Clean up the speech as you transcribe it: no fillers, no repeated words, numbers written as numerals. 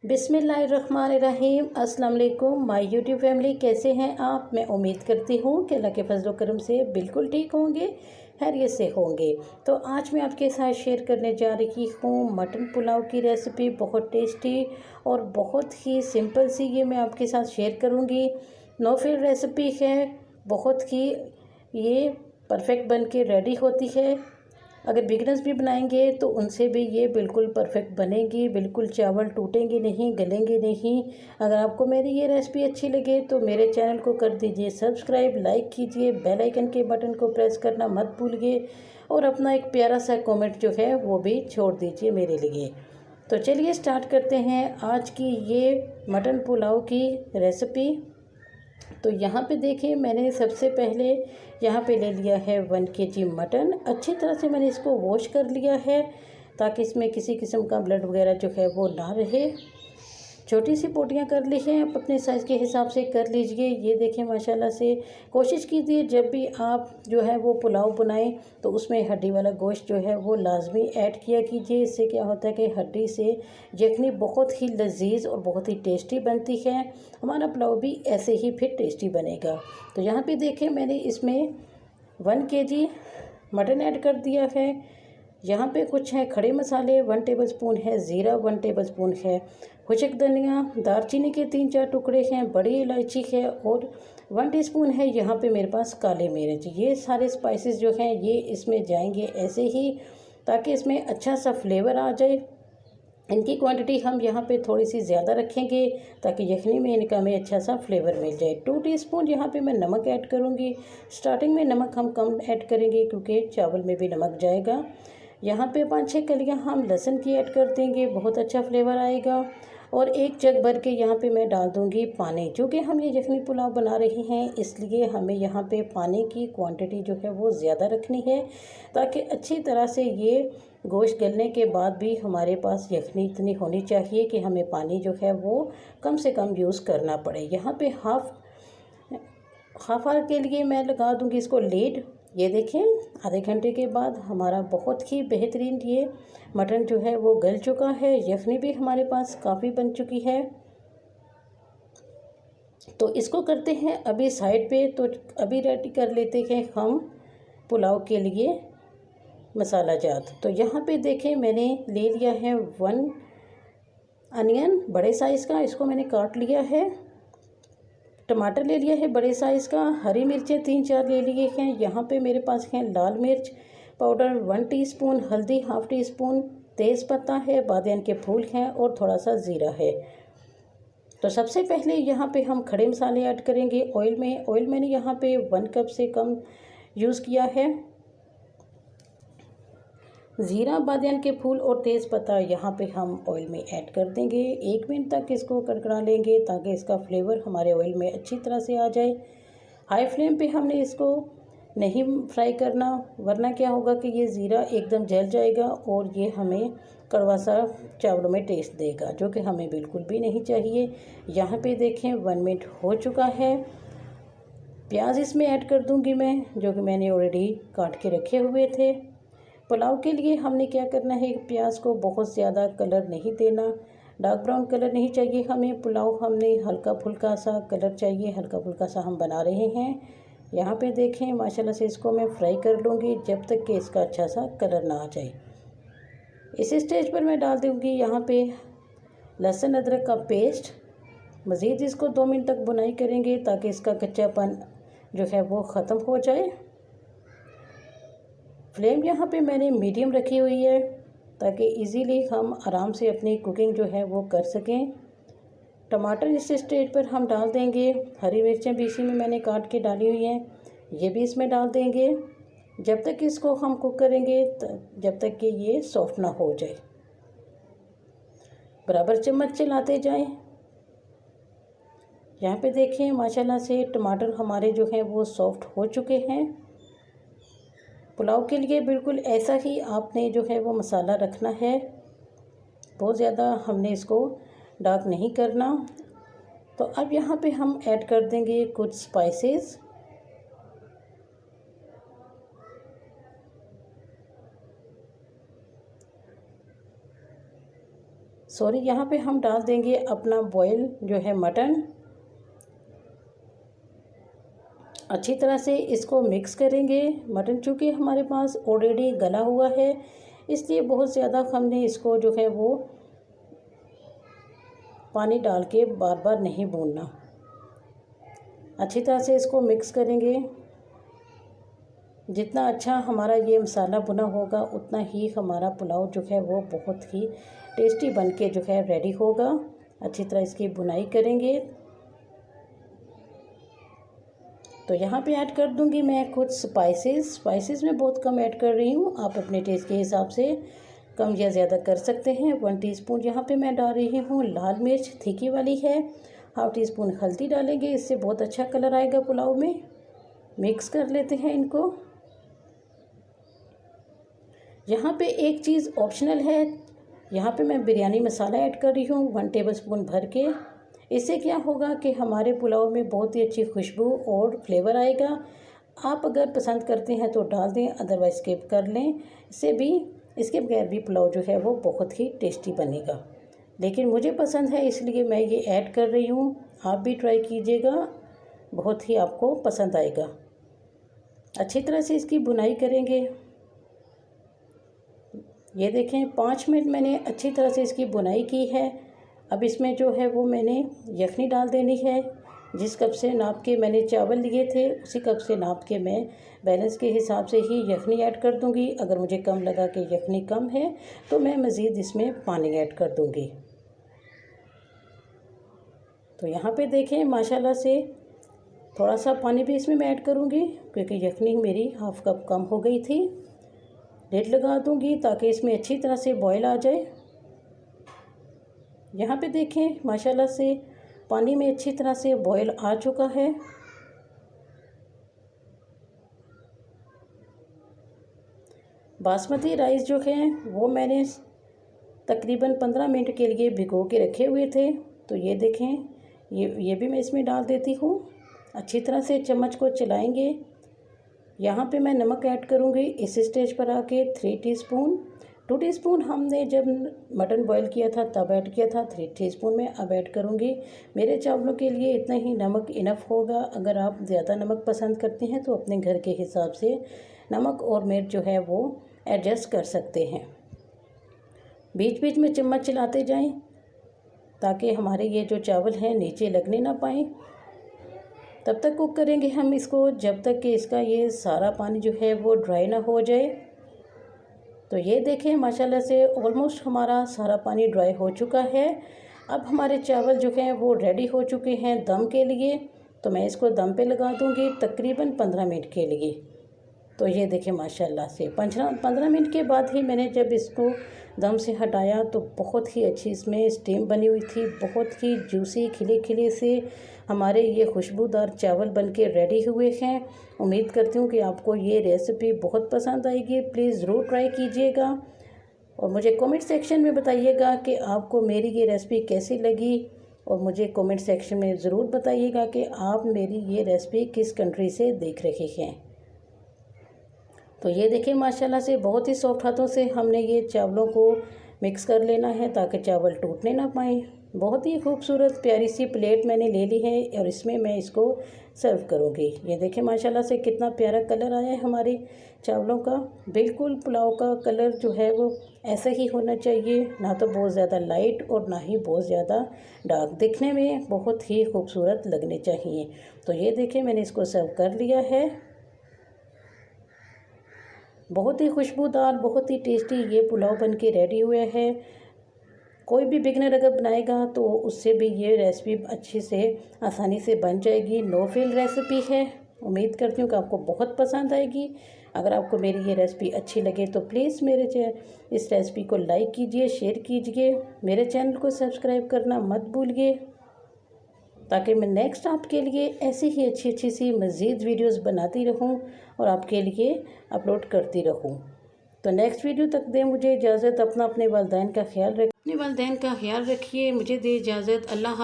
बिस्मिल्लाहिर्रहमानिर्रहीम। अस्सलाम वालेकुम माय यूट्यूब फैमिली, कैसे हैं आप। मैं उम्मीद करती हूँ कि अल्लाह के फजल करम से बिल्कुल ठीक होंगे, खैरियत से होंगे। तो आज मैं आपके साथ शेयर करने जा रही हूँ मटन पुलाव की रेसिपी। बहुत टेस्टी और बहुत ही सिंपल सी ये मैं आपके साथ शेयर करूँगी। नो फेल रेसिपी है, बहुत ही ये परफेक्ट बन के रेडी होती है। अगर बिगनर्स भी बनाएंगे तो उनसे भी ये बिल्कुल परफेक्ट बनेगी। बिल्कुल चावल टूटेंगे नहीं, गलेंगे नहीं। अगर आपको मेरी ये रेसिपी अच्छी लगे तो मेरे चैनल को कर दीजिए सब्सक्राइब, लाइक कीजिए, बेल आइकन के बटन को प्रेस करना मत भूलिए और अपना एक प्यारा सा कमेंट जो है वो भी छोड़ दीजिए मेरे लिए। तो चलिए स्टार्ट करते हैं आज की ये मटन पुलाव की रेसिपी। तो यहाँ पे देखिए, मैंने सबसे पहले यहाँ पे ले लिया है 1 kg मटन। अच्छी तरह से मैंने इसको वॉश कर लिया है ताकि इसमें किसी किस्म का ब्लड वगैरह जो है वो ना रहे। छोटी सी पोटियाँ कर ली हैं, आप अपने साइज़ के हिसाब से कर लीजिए। ये देखें माशाल्लाह से कोशिश कीजिए जब भी आप जो है वो पुलाव बनाएं तो उसमें हड्डी वाला गोश्त जो है वो लाजमी ऐड किया कीजिए। इससे क्या होता है कि हड्डी से यखनी बहुत ही लजीज और बहुत ही टेस्टी बनती है। हमारा पुलाव भी ऐसे ही फिर टेस्टी बनेगा। तो यहाँ पे देखें, मैंने इसमें 1 kg मटन ऐड कर दिया है। यहाँ पे कुछ है खड़े मसाले, 1 टेबलस्पून है ज़ीरा, 1 टेबलस्पून है खुशक धनिया, दालचीनी के 3-4 टुकड़े हैं, बड़ी इलायची है और 1 टीस्पून है यहाँ पे मेरे पास काले मिर्च। ये सारे स्पाइसेस जो हैं ये इसमें जाएंगे ऐसे ही ताकि इसमें अच्छा सा फ्लेवर आ जाए। इनकी क्वांटिटी हम यहाँ पे थोड़ी सी ज़्यादा रखेंगे ताकि यखनी में इनका हमें अच्छा सा फ्लेवर मिल जाए। 2 टीस्पून यहाँ पे मैं नमक ऐड करूँगी। स्टार्टिंग में नमक हम कम ऐड करेंगे क्योंकि चावल में भी नमक जाएगा। यहाँ पे 5-6 कलियाँ हम लहसुन की ऐड कर देंगे, बहुत अच्छा फ्लेवर आएगा। और 1 जग भर के यहाँ पे मैं डाल दूँगी पानी। चूँकि हम ये यखनी पुलाव बना रहे हैं इसलिए हमें यहाँ पे पानी की क्वांटिटी जो है वो ज़्यादा रखनी है ताकि अच्छी तरह से ये गोश्त गलने के बाद भी हमारे पास यखनी इतनी होनी चाहिए कि हमें पानी जो है वो कम से कम यूज़ करना पड़े। यहाँ पे हाफ आवर के लिए मैं लगा दूँगी इसको लीड। ये देखें, आधे घंटे के बाद हमारा बहुत ही बेहतरीन ये मटन जो है वो गल चुका है। यखनी भी हमारे पास काफ़ी बन चुकी है। तो इसको करते हैं अभी साइड पे। तो अभी रेडी कर लेते हैं हम पुलाव के लिए मसाला जात। तो यहाँ पे देखें, मैंने ले लिया है 1 अनियन बड़े साइज़ का, इसको मैंने काट लिया है। टमाटर ले लिया है बड़े साइज़ का। हरी मिर्चें 3-4 ले लिए हैं। यहाँ पे मेरे पास है लाल मिर्च पाउडर 1 टीस्पून, हल्दी ½ टीस्पून, तेज़पत्ता है, बादियान के फूल हैं और थोड़ा सा ज़ीरा है। तो सबसे पहले यहाँ पे हम खड़े मसाले ऐड करेंगे ऑयल में। ऑयल मैंने यहाँ पे 1 कप से कम यूज़ किया है। ज़ीरा, बादियान के फूल और तेज़पत्ता यहाँ पे हम ऑयल में ऐड कर देंगे। 1 मिनट तक इसको कड़कड़ा लेंगे ताकि इसका फ्लेवर हमारे ऑयल में अच्छी तरह से आ जाए। हाई फ्लेम पे हमने इसको नहीं फ्राई करना, वरना क्या होगा कि ये ज़ीरा एकदम जल जाएगा और ये हमें कड़वा सा चावलों में टेस्ट देगा, जो कि हमें बिल्कुल भी नहीं चाहिए। यहाँ पे देखें 1 मिनट हो चुका है। प्याज इसमें ऐड कर दूँगी मैं, जो कि मैंने ऑलरेडी काट के रखे हुए थे। पुलाव के लिए हमने क्या करना है, प्याज को बहुत ज़्यादा कलर नहीं देना, डार्क ब्राउन कलर नहीं चाहिए हमें। पुलाव हमने हल्का फुल्का सा कलर चाहिए, हल्का फुल्का सा हम बना रहे हैं। यहाँ पे देखें माशाल्लाह से इसको मैं फ्राई कर लूँगी जब तक कि इसका अच्छा सा कलर ना आ जाए। इस स्टेज पर मैं डाल दूँगी यहाँ पे लहसुन अदरक का पेस्ट। मज़ीद इसको 2 मिनट तक बुनाई करेंगे ताकि इसका कच्चापन जो है वो ख़त्म हो जाए। फ्लेम यहाँ पे मैंने मीडियम रखी हुई है ताकि इजीली हम आराम से अपनी कुकिंग जो है वो कर सकें। टमाटर इस स्टेज पर हम डाल देंगे। हरी मिर्चें भी इसी में मैंने काट के डाली हुई हैं, ये भी इसमें डाल देंगे। जब तक इसको हम कुक करेंगे जब तक कि ये सॉफ्ट ना हो जाए, बराबर चम्मच चलाते जाएं। यहाँ पे देखें माशाल्लाह से टमाटर हमारे जो हैं वो सॉफ्ट हो चुके हैं। पुलाव के लिए बिल्कुल ऐसा ही आपने जो है वो मसाला रखना है, बहुत ज़्यादा हमने इसको डार्क नहीं करना। तो अब यहाँ पे हम ऐड कर देंगे कुछ स्पाइसेस। सॉरी, यहाँ पे हम डाल देंगे अपना बॉयल जो है मटन। अच्छी तरह से इसको मिक्स करेंगे। मटन चूँकि हमारे पास ऑलरेडी गला हुआ है, इसलिए बहुत ज़्यादा हमने इसको जो है वो पानी डाल के बार बार नहीं भूनना। अच्छी तरह से इसको मिक्स करेंगे। जितना अच्छा हमारा ये मसाला भुना होगा उतना ही हमारा पुलाव जो है वो बहुत ही टेस्टी बन के जो है रेडी होगा। अच्छी तरह इसकी भुनाई करेंगे। तो यहाँ पे ऐड कर दूँगी मैं कुछ स्पाइसेस मैं बहुत कम ऐड कर रही हूँ, आप अपने टेस्ट के हिसाब से कम या ज़्यादा कर सकते हैं। 1 टीस्पून यहाँ पे मैं डाल रही हूँ लाल मिर्च, तीखी वाली है। हाफ टी स्पून हल्दी डालेंगे, इससे बहुत अच्छा कलर आएगा पुलाव में। मिक्स कर लेते हैं इनको। यहाँ पे एक चीज़ ऑप्शनल है, यहाँ पे मैं बिरयानी मसाला ऐड कर रही हूँ 1 टेबलस्पून भर के। इससे क्या होगा कि हमारे पुलाव में बहुत ही अच्छी खुशबू और फ्लेवर आएगा। आप अगर पसंद करते हैं तो डाल दें, अदरवाइज स्किप कर लें। इसके बगैर भी पुलाव जो है वो बहुत ही टेस्टी बनेगा, लेकिन मुझे पसंद है इसलिए मैं ये ऐड कर रही हूँ। आप भी ट्राई कीजिएगा, बहुत ही आपको पसंद आएगा। अच्छी तरह से इसकी भुनाई करेंगे। ये देखें 5 मिनट मैंने अच्छी तरह से इसकी भुनाई की है। अब इसमें जो है वो मैंने यखनी डाल देनी है। जिस कप से नाप के मैंने चावल लिए थे उसी कप से नाप के मैं बैलेंस के हिसाब से ही यखनी ऐड कर दूंगी। अगर मुझे कम लगा कि यखनी कम है तो मैं मज़ीद इसमें पानी ऐड कर दूंगी। तो यहाँ पे देखें माशाल्लाह से थोड़ा सा पानी भी इसमें मैं ऐड करूँगी क्योंकि यखनी मेरी हाफ़ कप कम हो गई थी। लिड लगा दूँगी ताकि इसमें अच्छी तरह से बॉयल आ जाए। यहाँ पे देखें माशाल्लाह से पानी में अच्छी तरह से बॉयल आ चुका है। बासमती राइस जो है वो मैंने तकरीबन 15 मिनट के लिए भिगो के रखे हुए थे। तो ये देखें ये भी मैं इसमें डाल देती हूँ। अच्छी तरह से चम्मच को चलाएंगे। यहाँ पे मैं नमक ऐड करूँगी इस स्टेज पर आके 3 टीस्पून। 2 टीस्पून हमने जब मटन बॉईल किया था तब ऐड किया था। 3 टीस्पून में अब ऐड करूँगी। मेरे चावलों के लिए इतना ही नमक इनफ होगा। अगर आप ज़्यादा नमक पसंद करते हैं तो अपने घर के हिसाब से नमक और मिर्च जो है वो एडजस्ट कर सकते हैं। बीच बीच में चम्मच चलाते जाएं ताकि हमारे ये जो चावल हैं नीचे लगने ना पाएँ। तब तक कुक करेंगे हम इसको जब तक कि इसका ये सारा पानी जो है वो ड्राई ना हो जाए। तो ये देखें माशाल्लाह से ऑलमोस्ट हमारा सारा पानी ड्राई हो चुका है। अब हमारे चावल जो हैं वो रेडी हो चुके हैं दम के लिए। तो मैं इसको दम पे लगा दूंगी तकरीबन 15 मिनट के लिए। तो ये देखें माशाल्लाह से 15 मिनट के बाद ही मैंने जब इसको दम से हटाया तो बहुत ही अच्छी इसमें स्टीम बनी हुई थी। बहुत ही जूसी खिले खिले से हमारे ये खुशबूदार चावल बनके रेडी हुए हैं। उम्मीद करती हूँ कि आपको ये रेसिपी बहुत पसंद आएगी। प्लीज़ ज़रूर ट्राई कीजिएगा और मुझे कमेंट सेक्शन में बताइएगा कि आपको मेरी ये रेसिपी कैसी लगी। और मुझे कमेंट सेक्शन में ज़रूर बताइएगा कि आप मेरी ये रेसिपी किस कंट्री से देख रहे हैं। तो ये देखिए माशाल्लाह से बहुत ही सॉफ्ट हाथों से हमने ये चावलों को मिक्स कर लेना है ताकि चावल टूटने ना पाए। बहुत ही खूबसूरत प्यारी सी प्लेट मैंने ले ली है और इसमें मैं इसको सर्व करूँगी। ये देखें माशाल्लाह से कितना प्यारा कलर आया है हमारे चावलों का। बिल्कुल पुलाव का कलर जो है वो ऐसा ही होना चाहिए, ना तो बहुत ज़्यादा लाइट और ना ही बहुत ज़्यादा डार्क। दिखने में बहुत ही खूबसूरत लगने चाहिए। तो ये देखें मैंने इसको सर्व कर लिया है। बहुत ही खुशबूदार बहुत ही टेस्टी ये पुलाव बन के रेडी हुए है। कोई भी बिगनर अगर बनाएगा तो उससे भी ये रेसिपी अच्छे से आसानी से बन जाएगी। नो फेल रेसिपी है। उम्मीद करती हूँ कि आपको बहुत पसंद आएगी। अगर आपको मेरी ये रेसिपी अच्छी लगे तो प्लीज़ इस रेसिपी को लाइक कीजिए, शेयर कीजिए। मेरे चैनल को सब्सक्राइब करना मत भूलिए ताकि मैं नेक्स्ट आपके लिए ऐसी ही अच्छी सी मज़ीद वीडियोस बनाती रहूं और आपके लिए अपलोड करती रहूं। तो नेक्स्ट वीडियो तक दें मुझे इजाज़त। अपने वालिदैन का ख्याल रखिए। मुझे दे इजाज़त। अल्लाह।